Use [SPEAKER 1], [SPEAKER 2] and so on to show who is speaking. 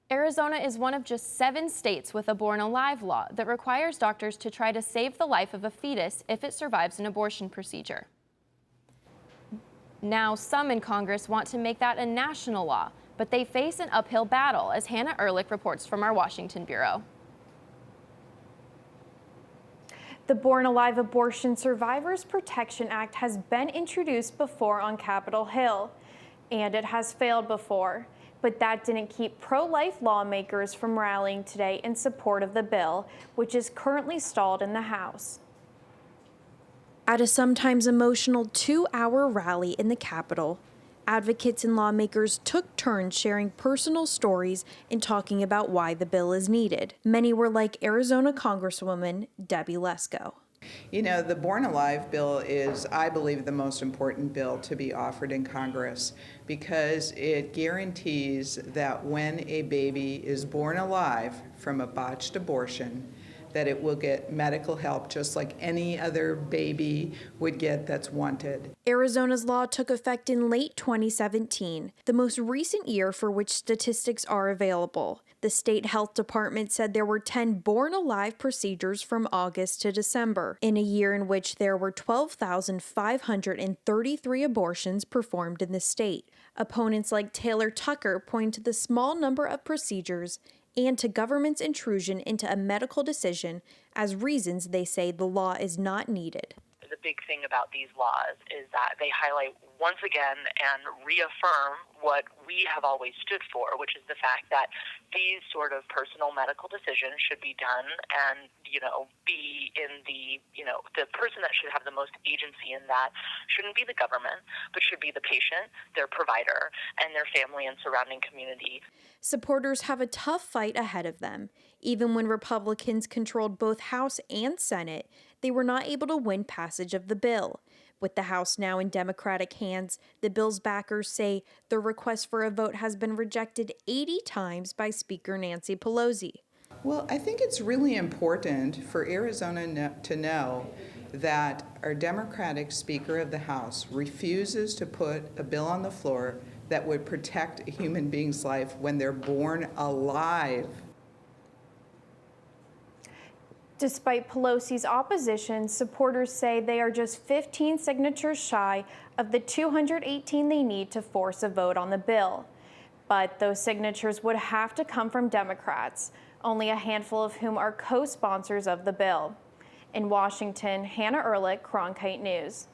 [SPEAKER 1] Arizona is one of just 7 states with a born alive law that requires doctors to try to save the life of a fetus if it survives an abortion procedure. Now, some in Congress want to make that a national law, but they face an uphill battle, as Hannah Ehrlich reports from our Washington bureau.
[SPEAKER 2] The Born Alive Abortion Survivors Protection Act has been introduced before on Capitol Hill, and it has failed before. But that didn't keep pro-life lawmakers from rallying today in support of the bill, which is currently stalled in the House. At a sometimes emotional 2-hour rally in the Capitol, advocates and lawmakers took turns sharing personal stories and talking about why the bill is needed. Many were like Arizona Congresswoman Debbie Lesko.
[SPEAKER 3] You know, the Born Alive bill is, I believe, the most important bill to be offered in Congress because it guarantees that when a baby is born alive from a botched abortion, that it will get medical help just like any other baby would get that's wanted.
[SPEAKER 2] Arizona's law took effect in late 2017, the most recent year for which statistics are available. The state health department said there were 10 born-alive procedures from August to December, in a year in which there were 12,533 abortions performed in the state. Opponents like Taylor Tucker point to the small number of procedures and to government's intrusion into a medical decision as reasons they say the law is not needed.
[SPEAKER 4] The big thing about these laws is that they highlight once again and reaffirm what we have always stood for, which is the fact that these sort of personal medical decisions should be done and, be in the person that should have the most agency in that shouldn't be the government, but should be the patient, their provider, and their family and surrounding community.
[SPEAKER 2] Supporters have a tough fight ahead of them. Even when Republicans controlled both House and Senate, they were not able to win passage of the bill. With the House now in Democratic hands, the bill's backers say the request for a vote has been rejected 80 times by Speaker Nancy Pelosi.
[SPEAKER 3] Well, I think it's really important for Arizona to know that our Democratic Speaker of the House refuses to put a bill on the floor that would protect a human being's life when they're born alive.
[SPEAKER 2] Despite Pelosi's opposition, supporters say they are just 15 signatures shy of the 218 they need to force a vote on the bill. But those signatures would have to come from Democrats, only a handful of whom are co-sponsors of the bill. In Washington, Hannah Ehrlich, Cronkite News.